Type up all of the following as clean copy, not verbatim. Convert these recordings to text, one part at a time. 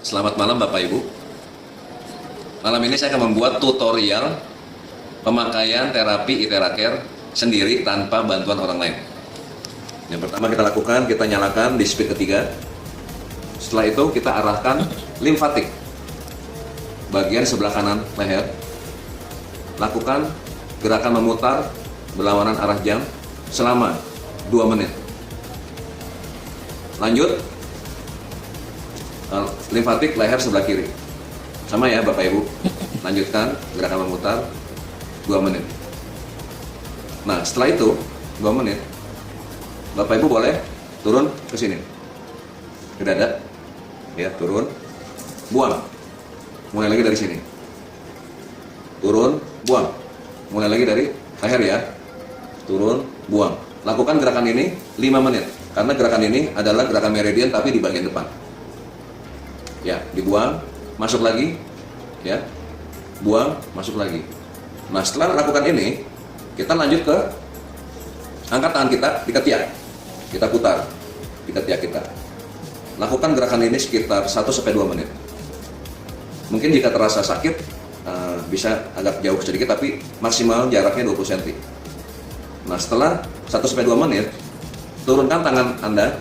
Selamat malam Bapak Ibu. Malam ini saya akan membuat tutorial pemakaian terapi Iteracare sendiri tanpa bantuan orang lain. Yang pertama kita lakukan, kita nyalakan di speed ketiga. Setelah itu kita arahkan limfatik bagian sebelah kanan leher. Lakukan gerakan memutar berlawanan arah jam selama 2 menit. Lanjut, limfatik leher sebelah kiri. Sama ya Bapak Ibu. Lanjutkan gerakan memutar 2 menit. Nah, setelah itu 2 menit, Bapak Ibu boleh turun ke sini, ke dada, ya, turun, buang, mulai lagi dari sini, turun, buang, mulai lagi dari leher ya, turun, buang. Lakukan gerakan ini 5 menit, karena gerakan ini adalah gerakan meridian tapi di bagian depan. Ya, dibuang, masuk lagi, ya, buang, masuk lagi. Nah, setelah lakukan ini, kita lanjut ke angkat tangan kita di ketiak, kita putar di ketiak kita. Lakukan gerakan ini sekitar 1-2 menit. Mungkin jika terasa sakit, bisa agak jauh sedikit, tapi maksimal jaraknya 20 cm. Nah, setelah 1-2 menit, turunkan tangan Anda,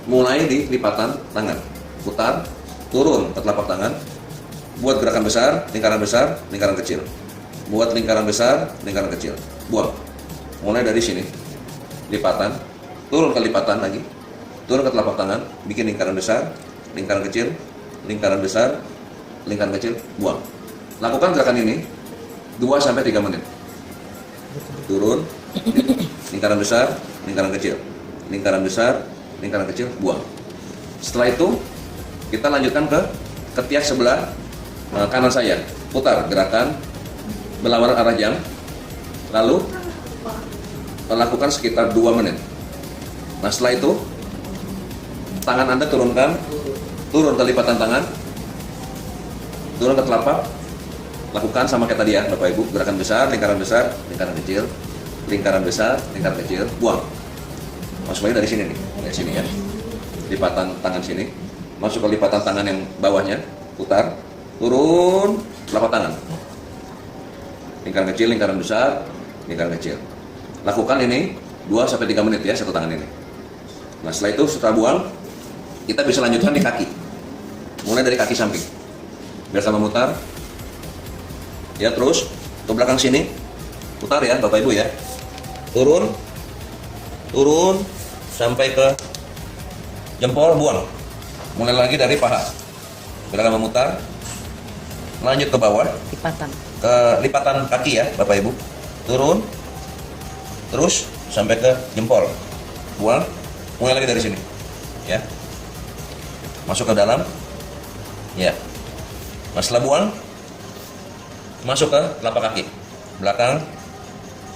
mulai di lipatan tangan. Putar, turun ke telapak tangan, buat gerakan besar, lingkaran kecil. Buat lingkaran besar, lingkaran kecil. Buang. Mulai dari sini, lipatan, turun ke lipatan lagi, turun ke telapak tangan, bikin lingkaran besar, lingkaran kecil, lingkaran besar, lingkaran kecil, buang. Lakukan gerakan ini 2-3 menit. Turun, lingkaran besar, lingkaran kecil, lingkaran besar, lingkaran kecil, buang. Setelah itu, kita lanjutkan ke ketiak sebelah kanan saya. Putar gerakan berlawanan arah jam. Lalu lakukan sekitar 2 menit. Nah, setelah itu tangan Anda turunkan, turun ke lipatan tangan, turun ke telapak. Lakukan sama kayak tadi ya Bapak Ibu, gerakan besar, lingkaran kecil, lingkaran besar, lingkaran kecil, buang. Masuk lagi dari sini nih, dari sini ya. Lipatan tangan sini, masuk ke lipatan tangan yang bawahnya, putar, turun, telapak tangan. Lingkaran kecil, lingkaran besar, lingkaran kecil. Lakukan ini 2-3 menit ya, satu tangan ini. Nah, setelah itu, setelah buang, kita bisa lanjutkan di kaki. Mulai dari kaki samping. Biasa memutar. Ya, terus ke belakang sini. Putar ya, Bapak Ibu ya. Turun. Turun sampai ke jempol, buang. Mulai lagi dari paha. Gerakan memutar. Lanjut ke bawah. Lipatan. Ke lipatan kaki ya, Bapak Ibu. Turun. Terus sampai ke jempol. Buang. Mulai lagi dari sini. Ya. Masuk ke dalam. Ya. Nah, setelah buang, masuk ke telapak kaki. Belakang,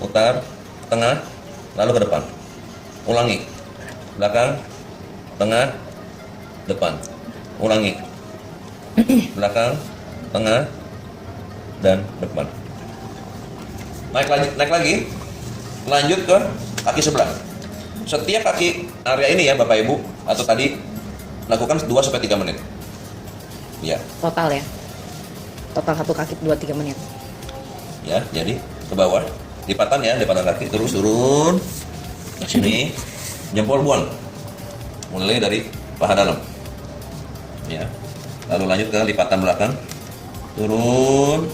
putar, tengah, lalu ke depan. Ulangi. Belakang, tengah, depan. Ulangi. Belakang, tengah, dan depan. Naik lagi. Lanjut ke kaki sebelah. Setiap kaki area ini ya Bapak Ibu, atau tadi lakukan 2-3 menit. Ya. Total ya. Total satu kaki 2-3 menit. Ya, jadi ke bawah. Lipatan ya, lipatan kaki terus turun. Ke sini. Jempol buang. Mulai dari paha dalam. Ya. Lalu lanjut ke lipatan belakang. Turun.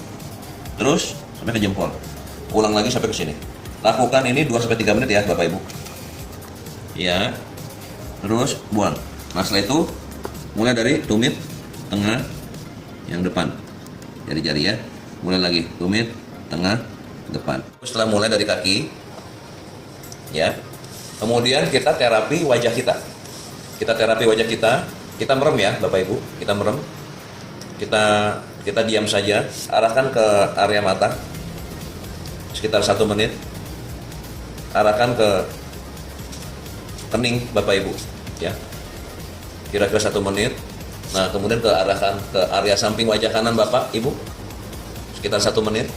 Terus sampai ke jempol. Ulang lagi sampai ke sini. Lakukan ini 2-3 menit ya Bapak Ibu. Ya. Terus buang. Nah, setelah itu mulai dari tumit tengah yang depan. Jari-jari ya. Mulai lagi tumit tengah depan. Setelah mulai dari kaki ya. Kemudian kita terapi wajah kita. Kita terapi wajah kita. Kita merem ya Bapak Ibu. Kita merem. Kita diam saja. Arahkan ke area mata. Sekitar 1 menit. Arahkan ke kening Bapak Ibu ya. Kira-kira 1 menit. Nah, kemudian arahkan ke area samping wajah kanan Bapak Ibu sekitar 1 menit.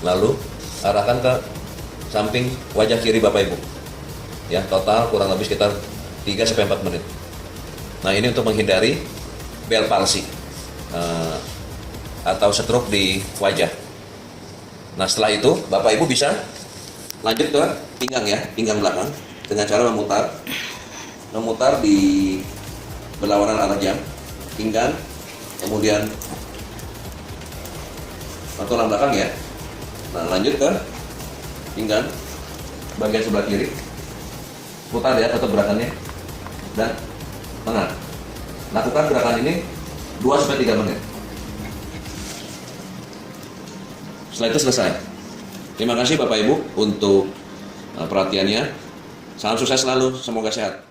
Lalu arahkan ke samping wajah kiri Bapak Ibu. Ya, total kurang lebih sekitar 3-4 menit. Nah, ini untuk menghindari Bell palsy atau stroke di wajah. Nah setelah itu Bapak Ibu bisa lanjut ke pinggang ya, pinggang belakang dengan cara memutar di berlawanan arah jam, pinggang, kemudian tulang belakang ya. Nah lanjut ke pinggang bagian sebelah kiri, putar ya, tetap gerakannya, dan tengah. Lakukan gerakan ini 2-3 menit. Setelah itu selesai. Terima kasih Bapak Ibu untuk perhatiannya. Salam sukses selalu, semoga sehat.